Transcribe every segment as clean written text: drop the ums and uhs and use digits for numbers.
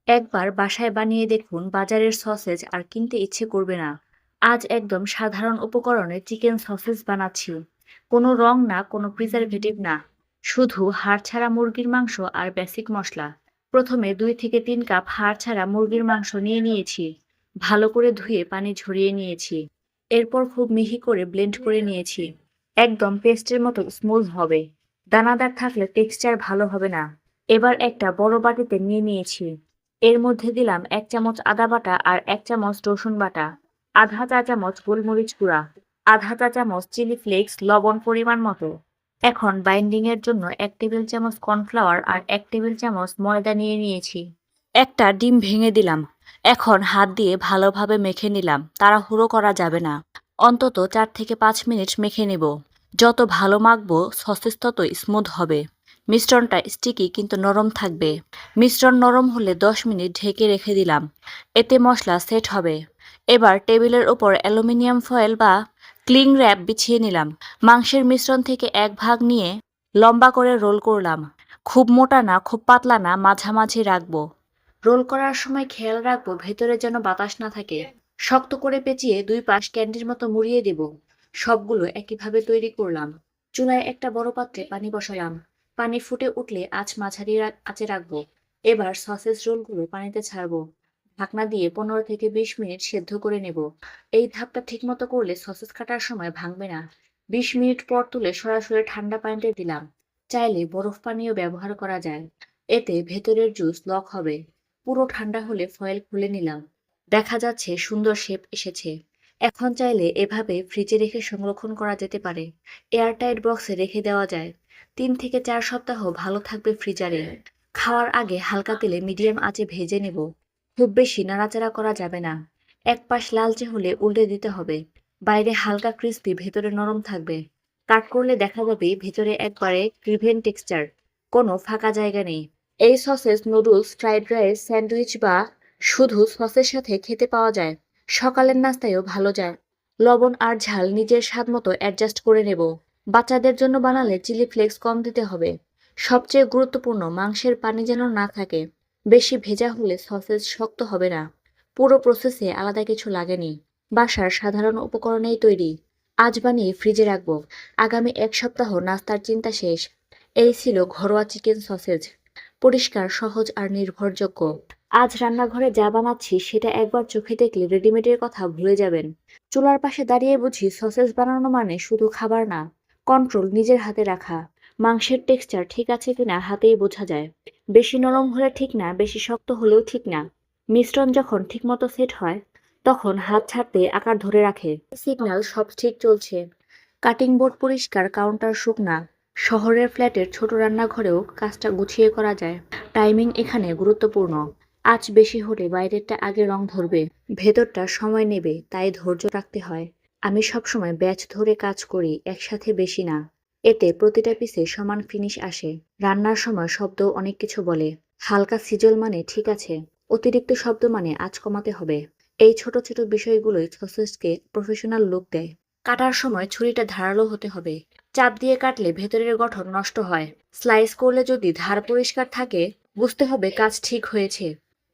একবার বাসায় বানিয়ে দেখুন, বাজারের সসেজ আর কিনতে ইচ্ছে করবে না। আজ একদম সাধারণ উপকরণে চিকেন সসেজ বানাচ্ছি। কোনো রং না, কোনো প্রিজারভেটিভ না, শুধু হাড় ছাড়া মুরগির মাংস আর বেসিক মশলা। প্রথমে 2 থেকে 3 কাপ হাড় ছাড়া মুরগির মাংস নিয়ে নিয়েছি। ভালো করে ধুয়ে পানি ঝরিয়ে নিয়েছি। এরপর খুব মিহি করে ব্লেন্ড করে নিয়েছি। একদম পেস্টের মতো স্মুথ হবে। দানাদার থাকলে টেক্সচার ভালো হবে না। এবার একটা বড় বাটিতে নিয়ে নিয়েছি। এর মধ্যে দিলাম 1 চামচ আদা বাটা আর 1 চামচ রসুন বাটা, আধা চা চামচ গোলমরিচ গুঁড়া, আধা চা চামচ চিলি ফ্লেক্স, লবণ পরিমাণ মতো। এখন বাইন্ডিং এর জন্য 1 টেবিল চামচ কর্নফ্লাওয়ার আর 1 টেবিল চামচ ময়দা নিয়ে নিয়েছি। একটা ডিম ভেঙে দিলাম। এখন হাত দিয়ে ভালোভাবে মেখে নিলাম, তাড়াহুড়ো করা যাবে না। অন্তত 4 থেকে 5 মিনিট মেখে নেব। যত ভালো মাখবো সসেজ তত স্মুথ হবে। মিশ্রণটা স্টিকি কিন্তু নরম থাকবে। মিশ্রণ নরম হলে 10 মিনিট ঢেকে রেখে দিলাম। এতে মশলা সেট হবে। এবার টেবিলের ওপর অ্যালুমিনিয়াম ফয়েল বা ক্লিং র্যাপ বিছিয়ে নিলাম। মাংসের মিশ্রণ থেকে 1 ভাগ নিয়ে লম্বা করে রোল করলাম। খুব মোটা না, খুব পাতলা না, মাঝামাঝি রাখবো। রোল করার সময় খেয়াল রাখবো ভেতরে যেন বাতাস না থাকে। শক্ত করে পেঁচিয়ে 2 পাশ ক্যান্ডির মতো মুড়িয়ে দেব। সবগুলো একইভাবে তৈরি করলাম। চুলায় একটা বড় পাত্রে পানি বসালাম। পানি ফুটে উঠলে আঁচ মাঝারি আঁচে রাখবো। এবার সসেজ রোলগুলো পানিতে ছাড়বো। ঢাকনা দিয়ে 15 থেকে 20 মিনিট সেদ্ধ করে নেব। এই ধাপটা ঠিকমতো করলে সসেজ কাটার সময় ভাঙবে না। 20 মিনিট পর তুলে সরাসরি ঠান্ডা পানিতে দিলাম। চাইলে বরফ পানিও ব্যবহার করা যায়। এতে ভেতরের জুস লক হবে। পুরো ঠান্ডা হলে ফয়েল খুলে নিলাম। দেখা যাচ্ছে সুন্দর শেপ এসেছে। এখন চাইলে এভাবে ফ্রিজে রেখে সংরক্ষণ করা যেতে পারে। এয়ারটাইট বক্সে রেখে দেওয়া যায়। 3 থেকে 4 সপ্তাহ ভালো থাকবে ফ্রিজারে। খাওয়ার আগে হালকা তেলে মিডিয়াম আঁচে ভেজে নেব। খুব বেশি নাড়াচাড়া করা যাবে না। এক পাশ লালচে হলে উল্টে দিতে হবে। বাইরে হালকা ক্রিস্পি, ভেতরে নরম থাকবে। কাট করলে দেখা যাবে ভেতরে একবারে ক্রিভেন টেক্সচার। কোনো ফাঁকা জায়গা নেই। এই sausages noodles, fried rice, sandwich বা শুধু সসের সাথে খেতে পাওয়া যায়। সকালের নাস্তায়ও ভালো যায়। লবণ আর ঝাল নিজের স্বাদ মতো অ্যাডজাস্ট করে নেব। বাচ্চাদের জন্য বানালে চিলি ফ্লেক্স কম দিতে হবে। সবচেয়ে গুরুত্বপূর্ণ, মাংসের পানি যেন না থাকে। বেশি ভেজা হলে সসেজ শক্ত হবে না। পুরো প্রসেসে আলাদা কিছু লাগেনি। বাসার সাধারণ উপকরণেই তৈরি। আজ বানিয়ে ফ্রিজে রাখবো। আগামী 1 সপ্তাহ নাস্তার চিন্তা শেষ। এই ছিল ঘরোয়া চিকেন সসেজ। পরিষ্কার, সহজ আর নির্ভরযোগ্য। আজ রান্নাঘরে যা বানাচ্ছি সেটা একবার চোখে দেখলে রেডিমেডের কথা ভুলে যাবেন। চুলার পাশে দাঁড়িয়ে বুঝি সসেজ বানানো মানে শুধু খাবার না, কন্ট্রোল নিজের হাতে রাখা। মাংসের টেক্সচার ঠিক আছে কিনা হাতেই বোঝা যায়। বেশি নরম হলে ঠিক না, বেশি শক্ত হলেও ঠিক না। মিশ্রণ যখন ঠিকমতো সেট হয়, তখন হাত ছাড়তে আকার ধরে রাখে। সিগন্যাল সব ঠিক চলছে। কাটিং বোর্ড পরিষ্কার, কাউন্টার শুকনা। শহরের ফ্ল্যাটের ছোট রান্নাঘরেও কাজটা গুছিয়ে করা যায়। টাইমিং এখানে গুরুত্বপূর্ণ। আঁচ বেশি হলে বাইরেরটা আগে রং ধরবে, ভেতরটা সময় নেবে, তাই ধৈর্য রাখতে হয়। আমি সবসময় ব্যাচ ধরে কাজ করি, একসাথে বেশি না। এতে প্রতিটা পিসে সমান ফিনিশ আসে। রান্নার সময় শব্দ অনেক কিছু বলে। হালকা সিজল মানে ঠিক আছে, অতিরিক্ত শব্দ মানে আঁচ কমাতে হবে। এই ছোট ছোট বিষয়গুলোই সসেজকে প্রফেশনাল লুক দেয়। কাটার সময় ছুরিটা ধারালো হতে হবে। চাপ দিয়ে কাটলে ভেতরের গঠন নষ্ট হয়। স্লাইস করলে যদি ধার পরিষ্কার থাকে, বুঝতে হবে কাজ ঠিক হয়েছে।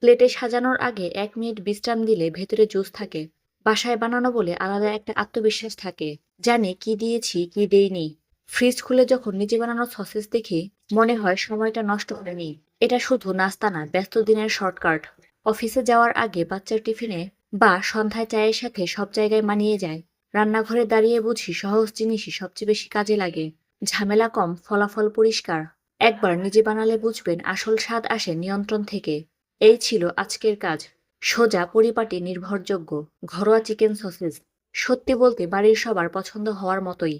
প্লেটে সাজানোর আগে 1 মিনিট বিশ্রাম দিলে ভেতরে জুস থাকে। বাসায় বানানো বলে আলাদা একটা আত্মবিশ্বাস থাকে। জানি কি দিয়েছি, কি দেইনি। ফ্রিজ খুলে যখন নিজে বানানো সসেজ দেখি, মনে হয় সময়টা নষ্ট হয়নি। এটা শুধু নাস্তা না, ব্যস্ত দিনের শর্টকাট। অফিসে যাওয়ার আগে বাচ্চার টিফিনে বা সন্ধ্যায় চায়ের সাথে সব জায়গায় মানিয়ে যায়। রান্নাঘরে দাঁড়িয়ে বুঝি সহজ জিনিসই সবচেয়ে বেশি কাজে লাগে। ঝামেলা কম, ফলাফল পরিষ্কার। একবার নিজে বানালে বুঝবেন আসল স্বাদ আসে নিয়ন্ত্রণ থেকে। এই ছিল আজকের কাজ। সোজা, পরিপাটি, নির্ভরযোগ্য। ঘরোয়া চিকেন সসেজ। সত্যি বলতে বাড়ির সবার পছন্দ হওয়ার মতোই।